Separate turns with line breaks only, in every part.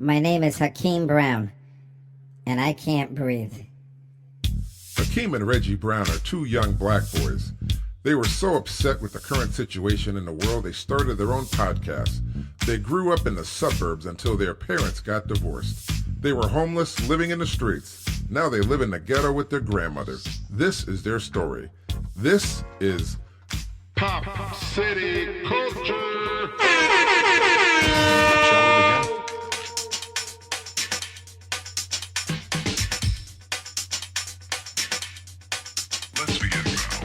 My name is Hakeem Brown, and I can't breathe.
Hakeem and Reggie Brown are two young black boys. They were so upset with the current situation in the world, they started their own podcast. They grew up in the suburbs until their parents got divorced. They were homeless, living in the streets. Now they live in the ghetto with their grandmother. This is their story. This is Pop City Culture.
Shall we begin?
Let's begin now.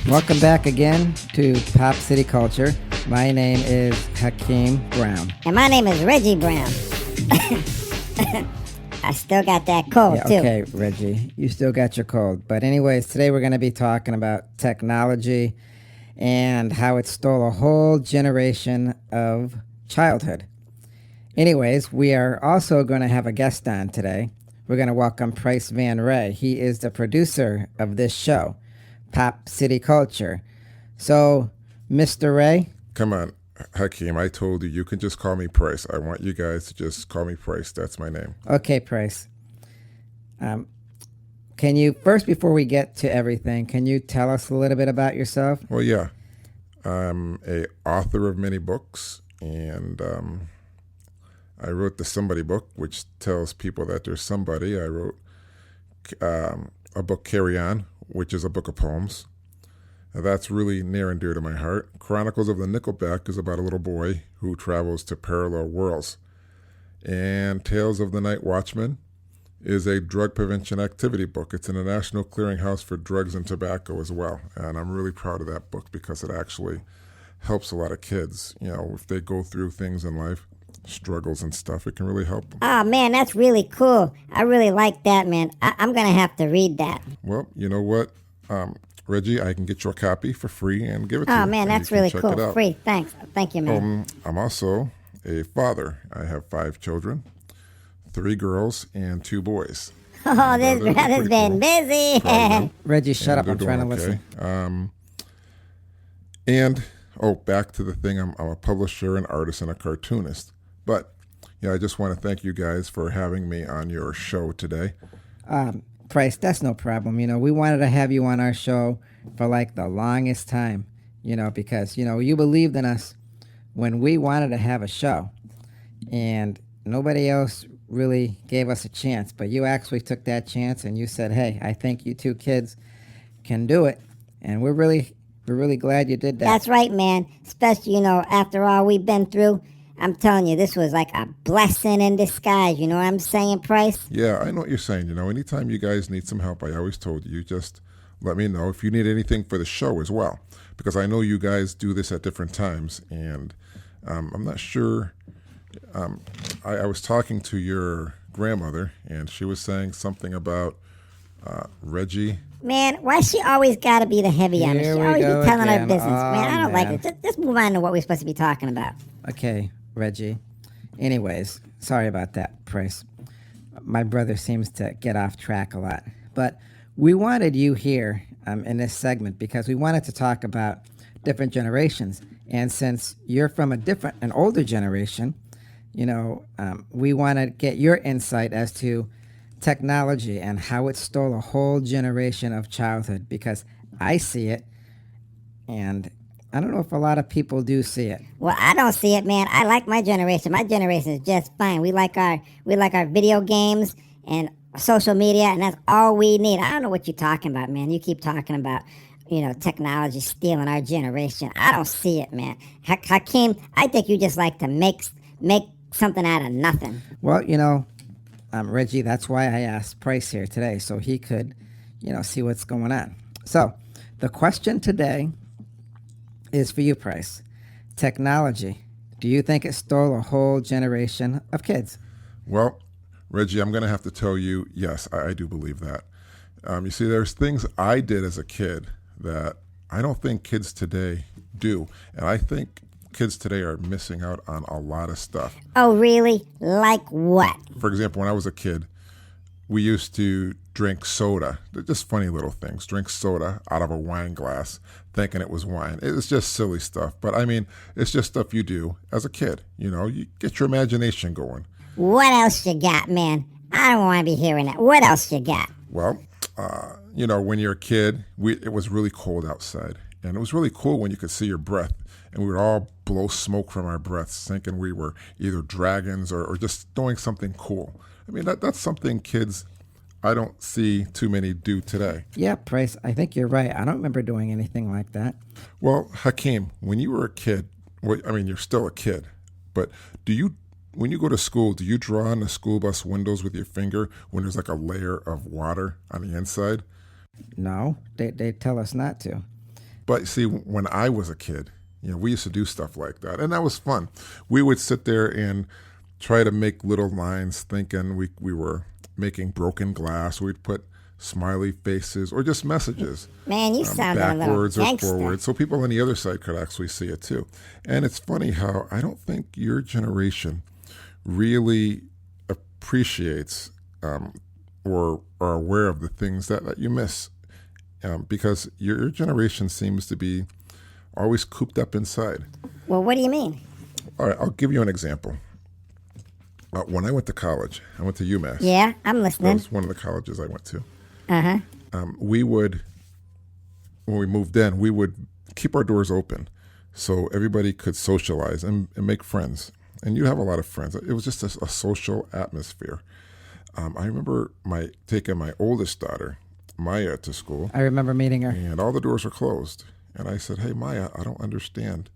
Welcome back again to Pop City Culture. My name is Hakeem Brown.
And my name is Reggie Brown. I still got that cold, too.
Okay, Reggie, you still got your cold. But anyways, today we're going to be talking about technology and how it stole a whole generation of childhood. Anyways, we are also going to have a guest on today. We're going to welcome Price Van Ray. He is the producer of this show, Pop City Culture. So, Mr. Ray?
Come on, Hakeem, I told you, you can just call me Price. I want you guys to just call me Price. That's my name.
Okay, Price. Can you, first before we get to everything, can you tell us a little bit about yourself?
Well, yeah. I'm a author of many books, and I wrote the Somebody book, which tells people that there's somebody. I wrote a book, Carry On, which is a book of poems. Now, that's really near and dear to my heart. Chronicles of the Nickelback is about a little boy who travels to parallel worlds. And Tales of the Night Watchman is a drug prevention activity book. It's in a national clearinghouse for drugs and tobacco as well. And I'm really proud of that book because it actually helps a lot of kids. You know, if they go through things in life, struggles and stuff, it can really help them.
Oh, man, that's really cool. I really like that, man. I'm going to have to read that.
Well, you know what? Reggie, I can get you a copy for free and give it to you.
Oh, man, that's really cool. Free. Thanks. Thank you, man.
I'm also a father. I have 5 children, 3 girls and 2 boys.
Oh, this brother's been busy.
Reggie, shut up. I'm trying to listen.
Back to the thing. I'm a publisher, an artist, and a cartoonist. But, yeah, I just want to thank you guys for having me on your show today.
Price, that's no problem. You know, we wanted to have you on our show for like the longest time, you know, because, you know, you believed in us when we wanted to have a show. And nobody else really gave us a chance. But you actually took that chance and you said, hey, I think you 2 kids can do it. And we're really glad you did that.
That's right, man. Especially, you know, after all we've been through. I'm telling you, this was like a blessing in disguise. You know what I'm saying, Price?
Yeah, I know what you're saying. You know, anytime you guys need some help, I always told you, just let me know if you need anything for the show as well. Because I know you guys do this at different times. And I'm not sure. I was talking to your grandmother, and she was saying something about Reggie.
Man, why she always got to be the heavy on it? She always be telling her business.
Oh,
man, I don't like it. Just move on to what we're supposed to be talking about.
Okay, Reggie. Anyways, sorry about that, Price. My brother seems to get off track a lot. But we wanted you here in this segment because we wanted to talk about different generations. And since you're from an older generation, you know, we want to get your insight as to technology and how it stole a whole generation of childhood, because I see it, and I don't know if a lot of people do see it.
Well, I don't see it, man. I like my generation. My generation is just fine. We like our video games and social media, and that's all we need. I don't know what you're talking about, man. You keep talking about, you know, technology stealing our generation. I don't see it, man. Hakeem, I think you just like to make something out of nothing.
Well, you know, Reggie, that's why I asked Price here today, so he could, you know, see what's going on. So, the question today is for you, Price. Technology. Do you think it stole a whole generation of kids?
Well, Reggie, I'm going to have to tell you, yes, I do believe that. You see, there's things I did as a kid that I don't think kids today do. And I think kids today are missing out on a lot of stuff.
Oh, really? Like what?
For example, when I was a kid, we used to drink soda. They're just funny little things. Drink soda out of a wine glass, thinking it was wine. It's just silly stuff. But I mean, it's just stuff you do as a kid. You get your imagination going.
What else you got, man? I don't want to be hearing that. What else you got?
Well, when you're a kid, it was really cold outside. And it was really cool when you could see your breath. And we would all blow smoke from our breaths, thinking we were either dragons or just doing something cool. I mean, that's something kids, I don't see too many do today.
Yeah, Price, I think you're right. I don't remember doing anything like that.
Well, Hakeem, when you were a kid, you're still a kid, but when you go to school, do you draw on the school bus windows with your finger when there's like a layer of water on the inside?
No, they tell us not to.
But see, when I was a kid, we used to do stuff like that, and that was fun. We would sit there and try to make little lines, thinking we were making broken glass. We'd put smiley faces or just messages.
Man, you sound a little
backwards or
gangster.
forwards, so people on the other side could actually see it too. And it's funny how I don't think your generation really appreciates or are aware of the things that you miss, because your generation seems to be always cooped up inside.
Well, what do you mean?
All right, I'll give you an example. When I went to college, I went to UMass.
Yeah, I'm
That
listening.
was one of the colleges I went to.
Uh-huh.
When we moved in, we would keep our doors open so everybody could socialize and make friends. And you have a lot of friends. It was just a social atmosphere. I remember taking my oldest daughter, Maya, to school.
I remember meeting her.
And all the doors were closed. And I said, "Hey, Maya, I don't understand.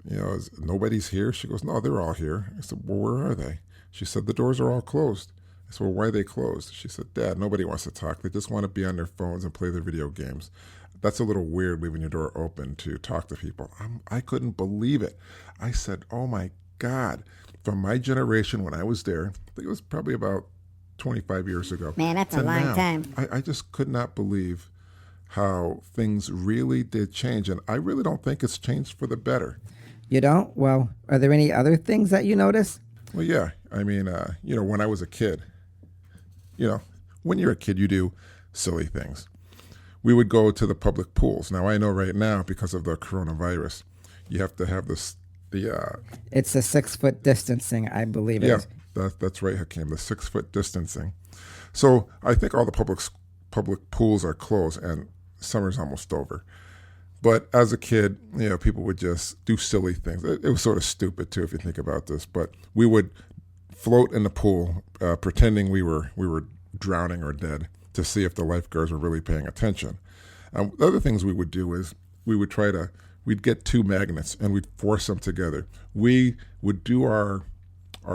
Nobody's here?" She goes, "No, they're all here." I said, "Well, where are they?" She said, "The doors are all closed." I said, "Well, why are they closed?" She said, "Dad, nobody wants to talk. They just want to be on their phones and play their video games. That's a little weird leaving your door open to talk to people." I couldn't believe it. I said, "Oh, my God." From my generation when I was there, I think it was probably about 25 years ago.
Man, that's a
to
long
now,
time.
I just could not believe how things really did change. And I really don't think it's changed for the better.
You don't? Well, are there any other things that you notice?
Well, yeah. I mean, when I was a kid, when you're a kid, you do silly things. We would go to the public pools. Now, I know right now, because of the coronavirus, you have to have it's
a 6-foot distancing, I believe it is.
That's right, Hakeem, the 6-foot distancing. So I think all the public pools are closed and summer's almost over. But as a kid, people would just do silly things. It was sort of stupid too, if you think about this. But we would float in the pool, pretending we were drowning or dead, to see if the lifeguards were really paying attention. The other things we would do is we'd get 2 magnets and we'd force them together. We would do our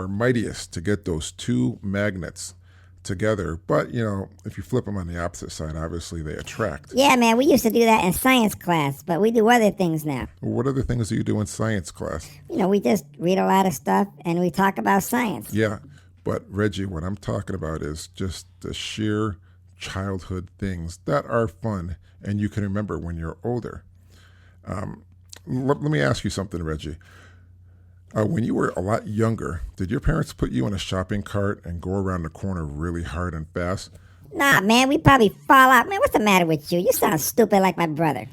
mightiest to get those 2 magnets together, but if you flip them on the opposite side, obviously they attract.
Yeah, man, we used to do that in science class, but we do other things now.
What other things do you do in science class?
We just read a lot of stuff and we talk about science.
Yeah, but Reggie, what I'm talking about is just the sheer childhood things that are fun and you can remember when you're older. Let me ask you something, Reggie. When you were a lot younger, did your parents put you in a shopping cart and go around the corner really hard and fast?
Nah, man, we probably fall out. Man, what's the matter with you? You sound stupid like my brother.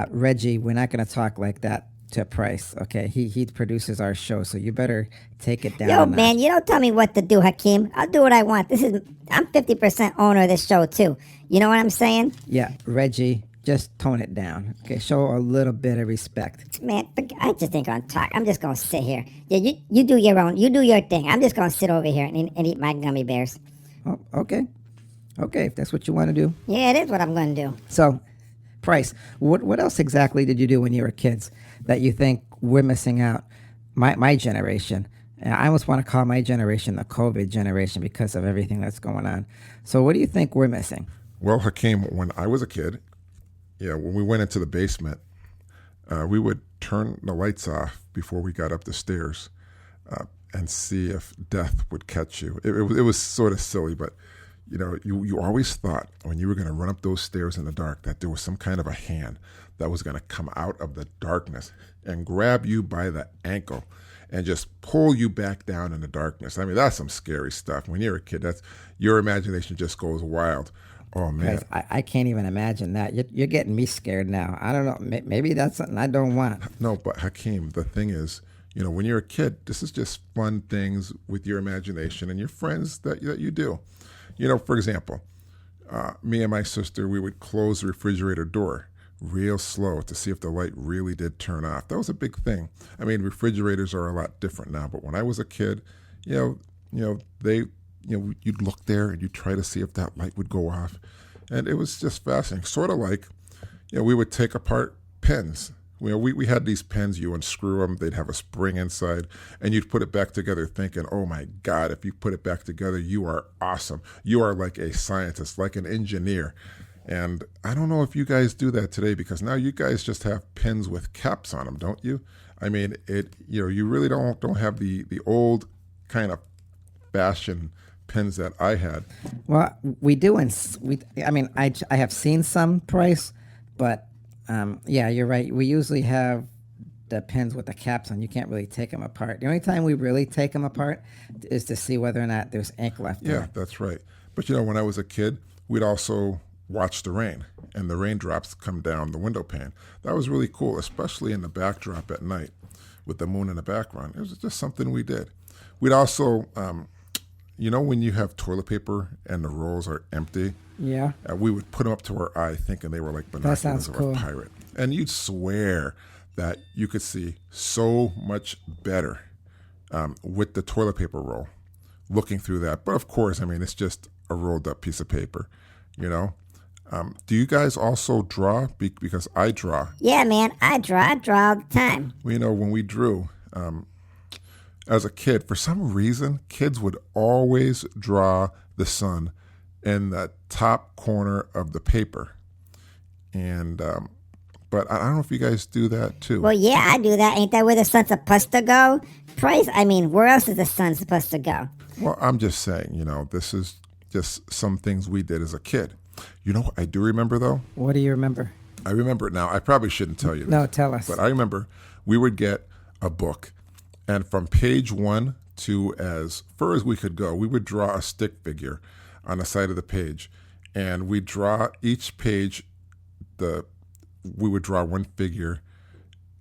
Reggie, we're not going to talk like that to Price, okay? He produces our show, so you better take it down.
Yo, man, you don't tell me what to do, Hakeem. I'll do what I want. I'm 50% owner of this show, too. You know what I'm saying?
Yeah, Reggie, just tone it down, okay? Show a little bit of respect.
Man, I just ain't gonna talk. I'm just gonna sit here. Yeah, you do your own. You do your thing. I'm just gonna sit over here and eat my gummy bears.
Oh, okay. Okay, if that's what you want to do.
Yeah, it is what I'm gonna do.
So, Price, what else exactly did you do when you were kids that you think we're missing out? My generation, and I almost want to call my generation the COVID generation because of everything that's going on. So what do you think we're missing?
Well, Hakeem, when I was a kid, when we went into the basement, we would turn the lights off before we got up the stairs and see if death would catch you. It was sort of silly, but you always thought when you were going to run up those stairs in the dark that there was some kind of a hand that was going to come out of the darkness and grab you by the ankle and just pull you back down in the darkness. I mean, that's some scary stuff. When you're a kid, your imagination just goes wild. Oh man,
I can't even imagine that. You're getting me scared now. I don't know. Maybe that's something I don't want.
no, but Hakeem, the thing is, when you're a kid, this is just fun things with your imagination and your friends that you do. For example, me and my sister, we would close the refrigerator door real slow to see if the light really did turn off. That was a big thing. I mean, refrigerators are a lot different now, but when I was a kid, you'd look there and you'd try to see if that light would go off. And it was just fascinating. Sort of like, we would take apart pens. We had these pens, you unscrew them, they'd have a spring inside, and you'd put it back together thinking, oh my God, if you put it back together, you are awesome. You are like a scientist, like an engineer. And I don't know if you guys do that today, because now you guys just have pens with caps on them, don't you? I mean, you really don't have the old kind of fashion pens that I had.
Well, we do, I have seen some, Price, but yeah, you're right. We usually have the pens with the caps on. You can't really take them apart. The only time we really take them apart is to see whether or not there's ink left
Yeah,
there.
that's right. But when I was a kid, we'd also watch the rain, and the raindrops come down the window pane. That was really cool, especially in the backdrop at night with the moon in the background. It was just something we did. We'd also, when you have toilet paper and the rolls are empty,
Yeah.
we would put them up to our eye thinking they were like
That sounds
binoculars of
cool.
a pirate. And you'd swear that you could see so much better with the toilet paper roll, looking through that. But of course, it's just a rolled up piece of paper, Do you guys also draw? Because I draw.
Yeah, man, I draw all the time.
Well, when we drew, as a kid, for some reason, kids would always draw the sun in the top corner of the paper. And, but I don't know if you guys do that too.
Well, yeah, I do that. Ain't that where the sun's supposed to go? Price, where else is the sun supposed to go?
Well, I'm just saying, this is just some things we did as a kid. What I do remember, though?
What do you remember?
I remember it now. I probably shouldn't tell you this.
No, tell us.
But I remember we would get a book, and from page 1 to as far as we could go, we would draw a stick figure on the side of the page, and we draw each page. We would draw one figure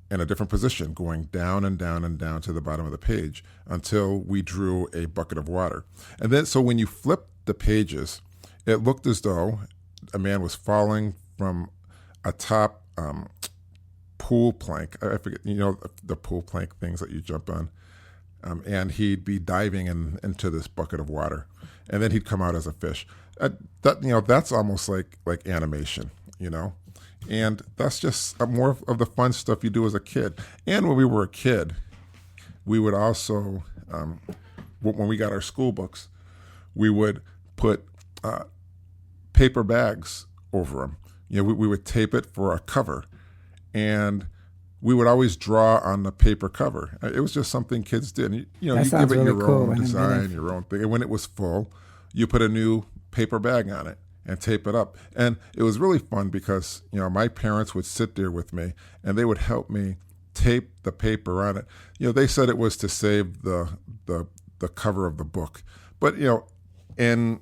in a different position, going down and down and down to the bottom of the page until we drew a bucket of water. And then, so when you flip the pages, it looked as though a man was falling from a top pool plank. I forget, the pool plank things that you jump on. And he'd be diving into this bucket of water, and then he'd come out as a fish. That's almost like animation, and that's just more of the fun stuff you do as a kid. And when we were a kid, we would also, when we got our school books, we would put paper bags over them. We would tape it for a cover, and we would always draw on the paper cover. It was just something kids did. You give it
sounds really
your
cool.
own design, your own thing. And when it was full, you put a new paper bag on it and tape it up. And it was really fun because, my parents would sit there with me and they would help me tape the paper on it. They said it was to save the cover of the book. But, in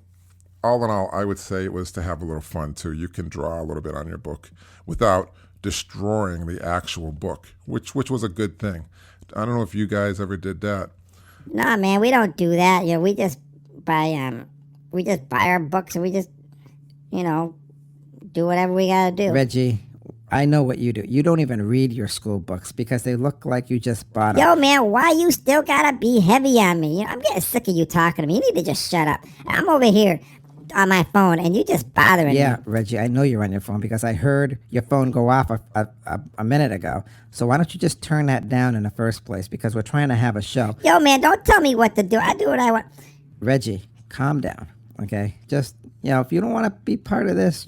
all in all, I would say it was to have a little fun too. You can draw a little bit on your book without destroying the actual book, which was a good thing. I don't know if you guys ever did that.
Nah, man, we don't do that. We just buy our books and we just, do whatever we gotta do.
Reggie, I know what you do. You don't even read your school books because they look like you just bought them.
Yo, man, why you still gotta be heavy on me? I'm getting sick of you talking to me. You need to just shut up. I'm over here on my phone and you just bothering me.
Yeah, Reggie, I know you're on your phone because I heard your phone go off a minute ago. So why don't you just turn that down in the first place, because we're trying to have a show.
Yo, man, don't tell me what to do. I do what I want.
Reggie, calm down, okay? Just, if you don't want to be part of this,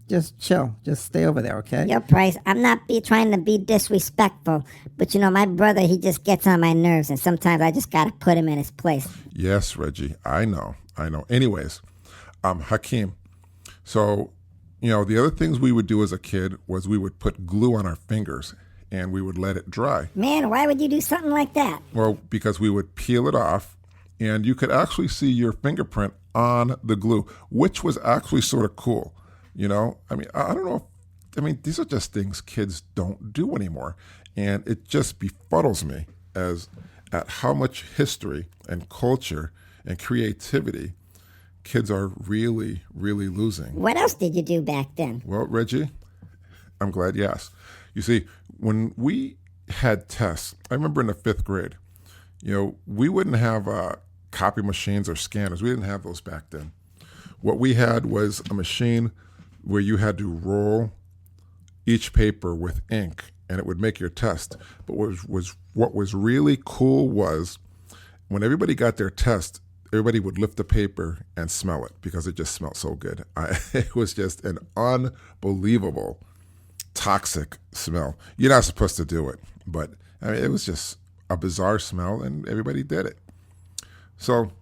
just chill. Just stay over there, okay?
Yo, Price, I'm not trying to be disrespectful, but my brother, he just gets on my nerves, and sometimes I just gotta put him in his place.
Yes, Reggie, I know. Anyways, Hakeem, so, the other things we would do as a kid was we would put glue on our fingers and we would let it dry.
Man, why would you do something like that?
Well, because we would peel it off and you could actually see your fingerprint on the glue, which was actually sort of cool. You know, I mean, I don't know if, I mean, these are just things kids don't do anymore. And it just befuddles me at how much history and culture and creativity kids are really, really losing.
What else did you do back then?
Well, Reggie, I'm glad you asked. You see, when we had tests, I remember in the 5th grade, you know, we wouldn't have copy machines or scanners. We didn't have those back then. What we had was a machine where you had to roll each paper with ink, and it would make your test. But what was really cool was when everybody got their test, everybody would lift the paper and smell it because it just smelled so good. It was just an unbelievable toxic smell. You're not supposed to do it, but I mean, it was just a bizarre smell, and everybody did it. So,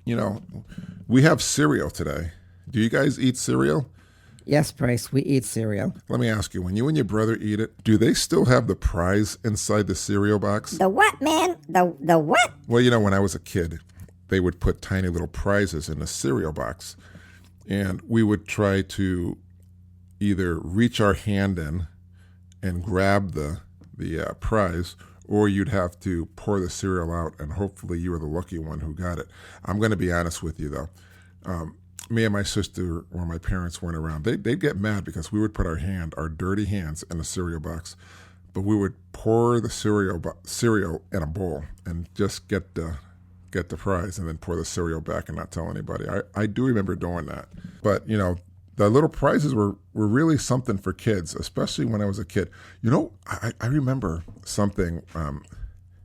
you know, we have cereal today. Do you guys eat cereal?
Yes, Price, we eat cereal.
Let me ask you, when you and your brother eat it, do they still have the prize inside the cereal box?
The what, man? The what?
Well, you know, when I was a kid, they would put tiny little prizes in the cereal box, and we would try to either reach our hand in and grab the prize, or you'd have to pour the cereal out, and hopefully you were the lucky one who got it. I'm going to be honest with you, though. Me and my sister, when my parents weren't around, they'd get mad because we would put our dirty hands in the cereal box, but we would pour the cereal in a bowl and just get the prize, and then pour the cereal back and not tell anybody. I do remember doing that. But, you know, the little prizes were really something for kids, especially when I was a kid. You know, I remember something.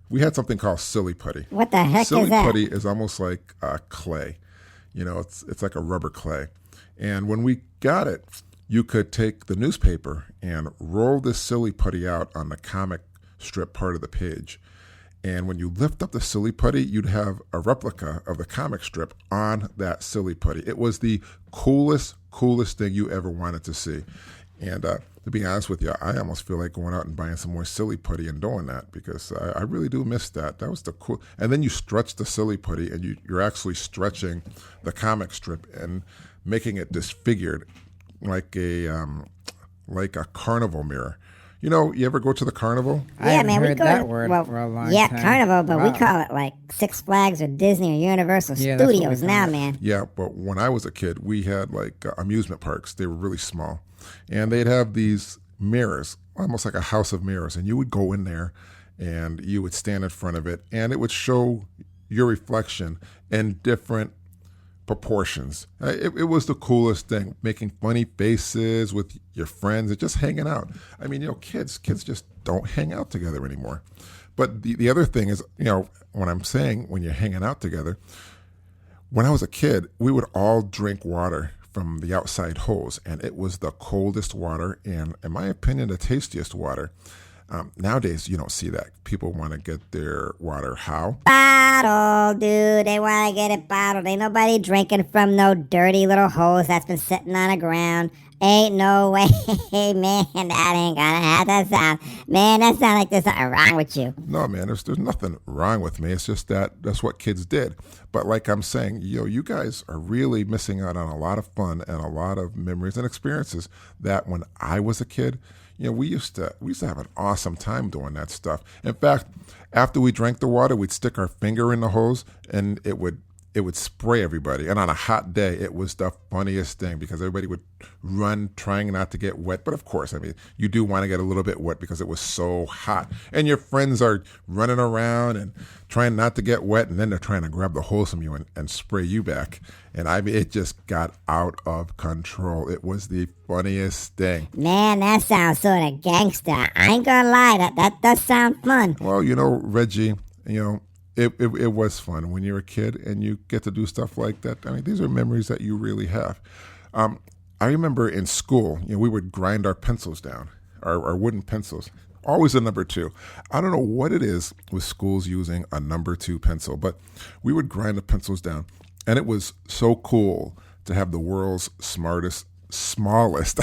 We had something called silly putty.
What the heck
silly
is that?
Silly putty is almost like clay. You know, it's like a rubber clay. And when we got it, you could take the newspaper and roll this silly putty out on the comic strip part of the page. And when you lift up the silly putty, you'd have a replica of the comic strip on that silly putty. It was the coolest thing you ever wanted to see. And to be honest with you, I almost feel like going out and buying some more silly putty and doing that, because I really do miss that. That was the cool. And then you stretch the silly putty, and you're actually stretching the comic strip and making it disfigured like a carnival mirror. You know, you ever go to the carnival?
I haven't
man, we
heard
go
that
to,
word
well,
for a long
yeah,
time.
Carnival, but we
Wow.
call it like Six Flags or Disney or Universal
Yeah, that's what we
Studios
call
now,
it.
man.
Yeah, but when I was a kid, we had like amusement parks. They were really small. And they'd have these mirrors, almost like a house of mirrors. And you would go in there and you would stand in front of it, and it would show your reflection in different proportions. It was the coolest thing, making funny faces with your friends and just hanging out. I mean, you know, kids just don't hang out together anymore. But the other thing is, you know, when I'm saying when you're hanging out together, when I was a kid, we would all drink water from the outside hose, and it was the coldest water and, in my opinion, the tastiest water. Nowadays, you don't see that. People want to get their water how?
Bottle, dude. They want to get it bottled. Ain't nobody drinking from no dirty little hose that's been sitting on the ground. Ain't no way, man. That ain't gonna have that sound. Man, that sounds like there's something wrong with you.
No, man, there's nothing wrong with me. It's just that's what kids did. But like I'm saying, you guys are really missing out on a lot of fun and a lot of memories and experiences that when I was a kid, we used to have an awesome time doing that stuff. In fact, after we drank the water, we'd stick our finger in the hose and it would spray everybody. And on a hot day, it was the funniest thing because everybody would run trying not to get wet. But of course, I mean, you do want to get a little bit wet because it was so hot. And your friends are running around and trying not to get wet. And then they're trying to grab the hose from you and spray you back. And I mean, it just got out of control. It was the funniest thing.
Man, that sounds sort of gangster. I ain't gonna lie, that does sound fun.
Well, Reggie, it was fun when you're a kid and you get to do stuff like that. I mean, these are memories that you really have. I remember in school, we would grind our pencils down, our wooden pencils, always a number 2. I don't know what it is with schools using a number 2 pencil, but we would grind the pencils down. And it was so cool to have the world's smartest smallest,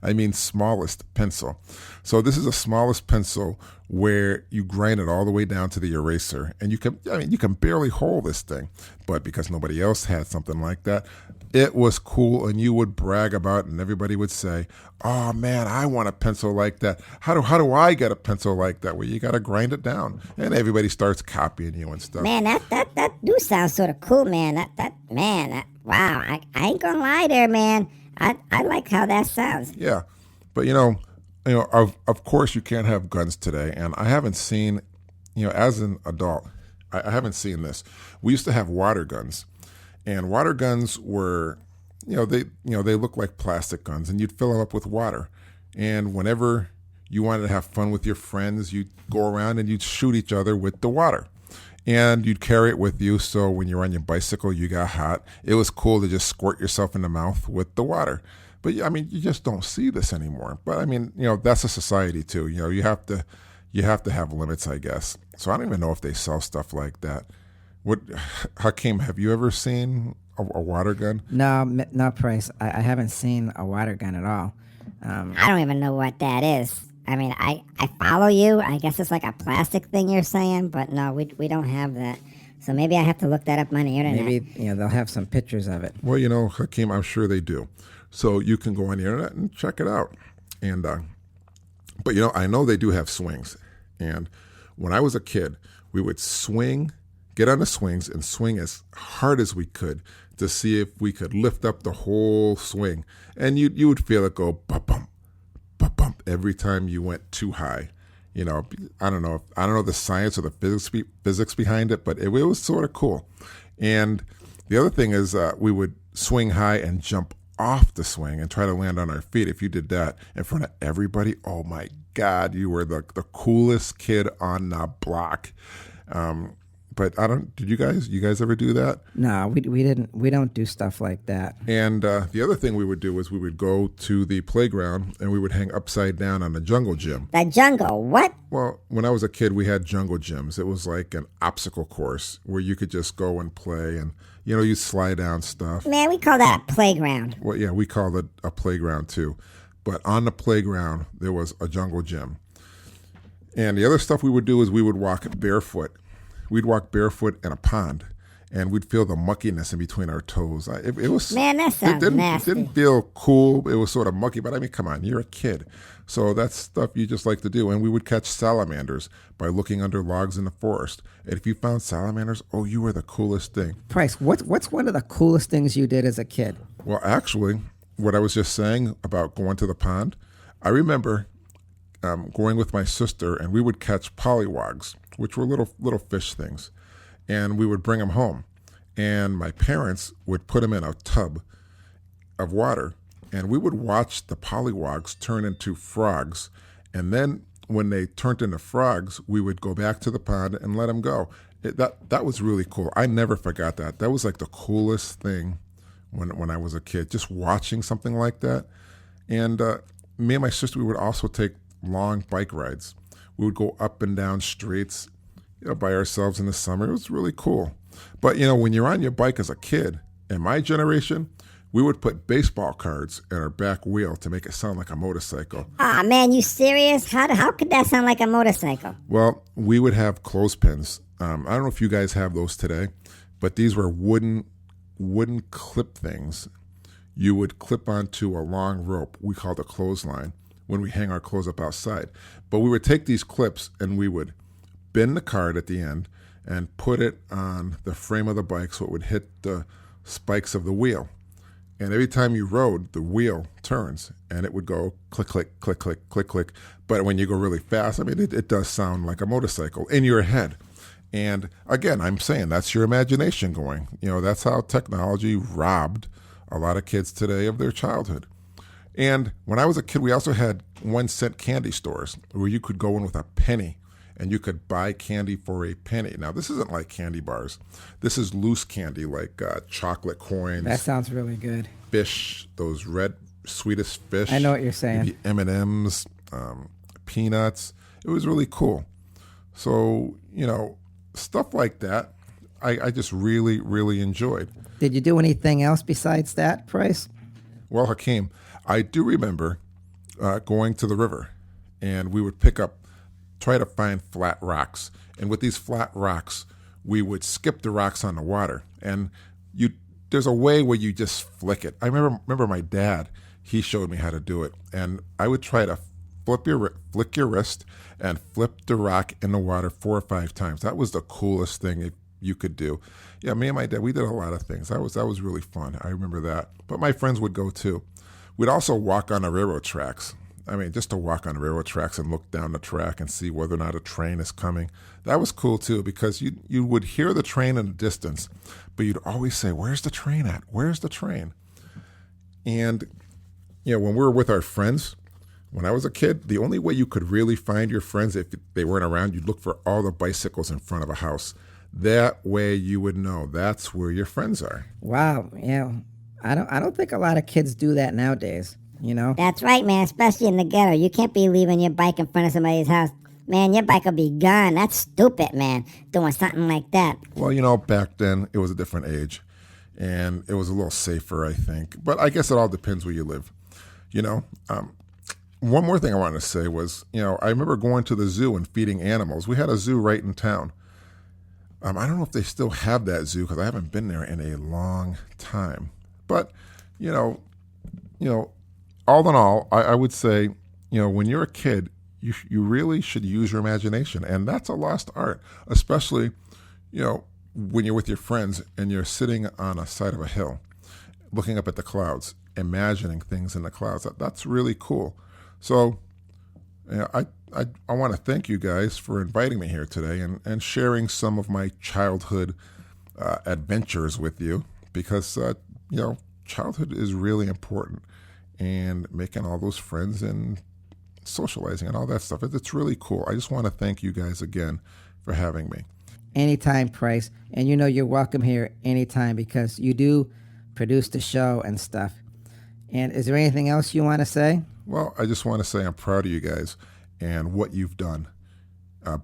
I mean smallest pencil. So this is the smallest pencil where you grind it all the way down to the eraser, and you can barely hold this thing. But because nobody else had something like that, it was cool, and you would brag about it, and everybody would say, "Oh man, I want a pencil like that. How do I get a pencil like that?" Well, you got to grind it down, and everybody starts copying you and stuff.
Man, that do sound sort of cool, man. Wow, I ain't gonna lie there, man. I like how that sounds.
Yeah, but of course you can't have guns today, and I haven't seen, as an adult, I haven't seen this. We used to have water guns, and water guns were, they look like plastic guns, and you'd fill them up with water, and whenever you wanted to have fun with your friends, you'd go around and you'd shoot each other with the water. And you'd carry it with you, so when you're on your bicycle, you got hot. It was cool to just squirt yourself in the mouth with the water. But I mean, you just don't see this anymore. But I mean, that's a society too. You have to have limits, I guess. So I don't even know if they sell stuff like that. Hakeem, have you ever seen a water gun?
No, Price. I haven't seen a water gun at all.
I don't even know what that is. I mean, I follow you. I guess it's like a plastic thing you're saying, but no, we don't have that. So maybe I have to look that up on the internet.
Maybe they'll have some pictures of it.
Well, Hakeem, I'm sure they do. So you can go on the internet and check it out. And but I know they do have swings. And when I was a kid, we would get on the swings and swing as hard as we could to see if we could lift up the whole swing. And you would feel it go ba-bump, ba-bump every time you went too high. I don't know the science or the physics behind it, but it was sort of cool. And the other thing is we would swing high and jump off the swing and try to land on our feet. If you did that in front of everybody, oh my God, you were the coolest kid on the block. But did you guys ever do that?
No, we didn't. We don't do stuff like that.
And the other thing we would do is we would go to the playground and we would hang upside down on the jungle gym.
The jungle, what?
Well, when I was a kid, we had jungle gyms. It was like an obstacle course where you could just go and play and, you slide down stuff.
Man, we call that a playground.
Well, yeah, we called it a playground too. But on the playground, there was a jungle gym. And the other stuff we would do is we would walk barefoot. We'd walk barefoot in a pond, and we'd feel the muckiness in between our toes. It was,
man, that sounds nasty.
It didn't feel cool. It was sort of mucky, but I mean, come on, you're a kid. So that's stuff you just like to do. And we would catch salamanders by looking under logs in the forest. And if you found salamanders, oh, you were the coolest thing.
Price, what's one of the coolest things you did as a kid?
Well, actually, what I was just saying about going to the pond, I remember going with my sister, and we would catch pollywogs, which were little fish things, and we would bring them home. And my parents would put them in a tub of water, and we would watch the pollywogs turn into frogs. And then when they turned into frogs, we would go back to the pond and let them go. That was really cool. I never forgot that. That was like the coolest thing when I was a kid, just watching something like that. And me and my sister, we would also take long bike rides. We would go up and down streets by ourselves in the summer. It was really cool. But, when you're on your bike as a kid, in my generation, we would put baseball cards in our back wheel to make it sound like a motorcycle.
Aw, man, you serious? How could that sound like a motorcycle?
Well, we would have clothespins. I don't know if you guys have those today, but these were wooden clip things. You would clip onto a long rope. We called it a clothesline when we hang our clothes up outside. But we would take these clips and we would bend the card at the end and put it on the frame of the bike so it would hit the spikes of the wheel. And every time you rode, the wheel turns and it would go click, click, click, click, click, click. But when you go really fast, I mean, it does sound like a motorcycle in your head. And again, I'm saying that's your imagination going. That's how technology robbed a lot of kids today of their childhood. And when I was a kid, we also had 1-cent candy stores where you could go in with a penny and you could buy candy for a penny. Now, this isn't like candy bars. This is loose candy like chocolate coins.
That sounds really good.
Fish, those red Swedish fish.
I know what you're saying.
Maybe M&Ms, peanuts. It was really cool. So, stuff like that, I just really, really enjoyed.
Did you do anything else besides that, Price?
Well, Hakeem, I do remember going to the river, and we would try to find flat rocks. And with these flat rocks, we would skip the rocks on the water. And there's a way where you just flick it. I remember my dad, he showed me how to do it. And I would try to flick your wrist and flip the rock in the water 4 or 5 times. That was the coolest thing you could do. Yeah, me and my dad, we did a lot of things. That was really fun. I remember that. But my friends would go too. We'd also walk on the railroad tracks. I mean, just to walk on the railroad tracks and look down the track and see whether or not a train is coming. That was cool too, because you would hear the train in the distance, but you'd always say, "Where's the train at? Where's the train?" And when we were with our friends, when I was a kid, the only way you could really find your friends if they weren't around, you'd look for all the bicycles in front of a house. That way you would know that's where your friends are.
Wow. Yeah. I don't think a lot of kids do that nowadays,
That's right, man, especially in the ghetto. You can't be leaving your bike in front of somebody's house. Man, your bike will be gone. That's stupid, man, doing something like that.
Well, back then it was a different age, and it was a little safer, I think. But I guess it all depends where you live. One more thing I wanted to say was, I remember going to the zoo and feeding animals. We had a zoo right in town. I don't know if they still have that zoo because I haven't been there in a long time. But, all in all, I would say, when you're a kid, you really should use your imagination. And that's a lost art, especially, when you're with your friends and you're sitting on a side of a hill, looking up at the clouds, imagining things in the clouds. That's really cool. So I want to thank you guys for inviting me here today and sharing some of my childhood adventures with you, because, childhood is really important, and making all those friends and socializing and all that stuff. It's really cool. I just want to thank you guys again for having me.
Anytime, Price. And you're welcome here anytime, because you do produce the show and stuff. And is there anything else you want to say?
Well, I just want to say I'm proud of you guys and what you've done,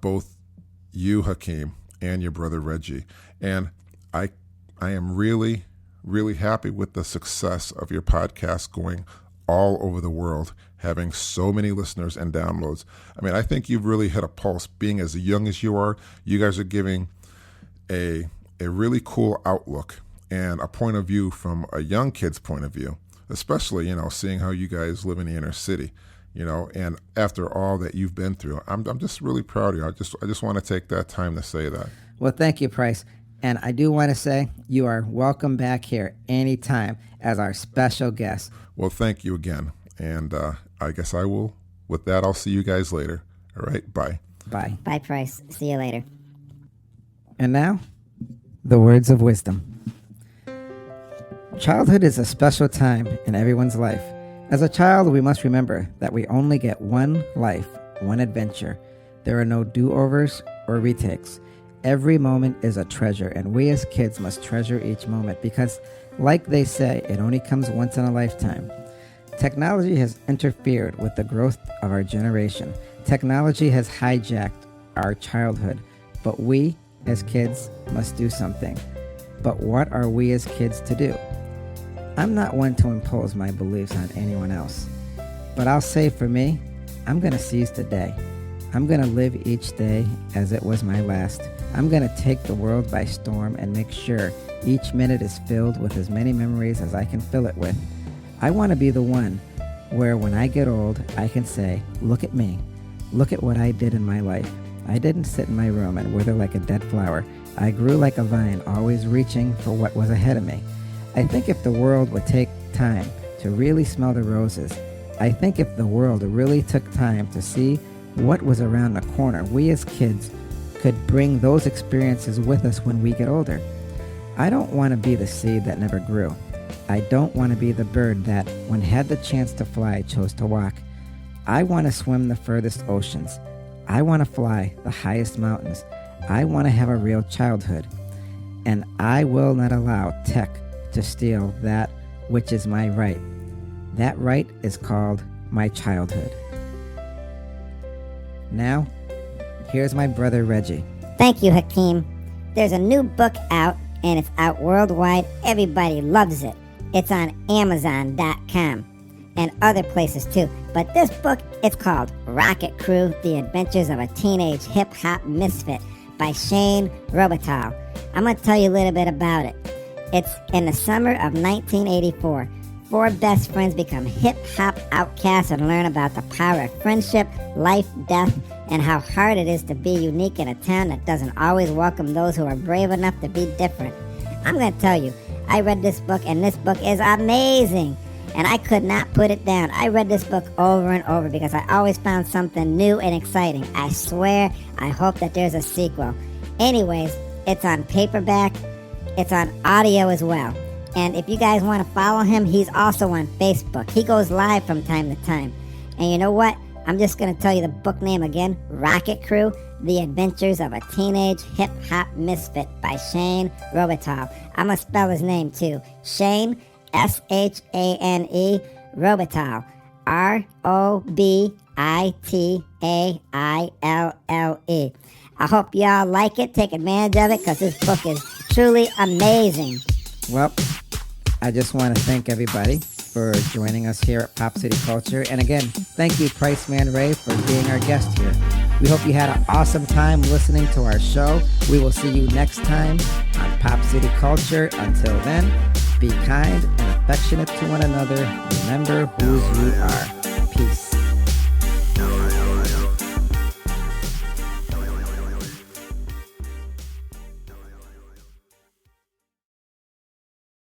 both you, Hakeem, and your brother, Reggie. And I am really, really happy with the success of your podcast going all over the world, having so many listeners and downloads. I mean, I think you've really hit a pulse. Being as young as you are, you guys are giving a really cool outlook and a point of view from a young kid's point of view, especially, seeing how you guys live in the inner city, and after all that you've been through. I'm just really proud of you. I just want to take that time to say that.
Well, thank you, Price. And I do want to say you are welcome back here anytime as our special guest.
Well, thank you again. And I guess I will. With that, I'll see you guys later. All right. Bye.
Bye.
Bye, Price. See you later.
And now, the words of wisdom. Childhood is a special time in everyone's life. As a child, we must remember that we only get one life, one adventure. There are no do-overs or retakes. Every moment is a treasure, and we as kids must treasure each moment because, like they say, it only comes once in a lifetime. Technology has interfered with the growth of our generation. Technology has hijacked our childhood, but we as kids must do something. But what are we as kids to do? I'm not one to impose my beliefs on anyone else, but I'll say for me, I'm going to seize the day. I'm going to live each day as it was my last. I'm going to take the world by storm and make sure each minute is filled with as many memories as I can fill it with. I want to be the one where when I get old, I can say, look at me. Look at what I did in my life. I didn't sit in my room and wither like a dead flower. I grew like a vine, always reaching for what was ahead of me. I think if the world would take time to really smell the roses, I think if the world really took time to see what was around the corner, we as kids could bring those experiences with us when we get older. I don't want to be the seed that never grew. I don't want to be the bird that, when had the chance to fly, chose to walk. I want to swim the furthest oceans. I want to fly the highest mountains. I want to have a real childhood. And I will not allow tech to steal that which is my right. That right is called my childhood. Now, here's my brother Reggie.
Thank you, Hakeem. There's a new book out, and it's out worldwide. Everybody loves it. It's on Amazon.com and other places too. But this book, it's called Rocket Crew, The Adventures of a Teenage Hip-Hop Misfit by Shane Robital. I'm going to tell you a little bit about it. It's in the summer of 1984. 4 best friends become hip-hop outcasts and learn about the power of friendship, life, death, and how hard it is to be unique in a town that doesn't always welcome those who are brave enough to be different. I'm going to tell you, I read this book, and this book is amazing. And I could not put it down. I read this book over and over because I always found something new and exciting. I swear, I hope that there's a sequel. Anyways, it's on paperback. It's on audio as well. And if you guys want to follow him, he's also on Facebook. He goes live from time to time. And you know what? I'm just going to tell you the book name again. Rocket Crew, The Adventures of a Teenage Hip-Hop Misfit by Shane Robital. I'm going to spell his name too. Shane, Shane, Robital, Robitille. I hope y'all like it. Take advantage of it because this book is truly amazing.
Well, I just want to thank everybody for joining us here at Pop City Culture. And again, thank you, Price Man Ray, for being our guest here. We hope you had an awesome time listening to our show. We will see you next time on Pop City Culture. Until then, be kind and affectionate to one another. Remember whose you are.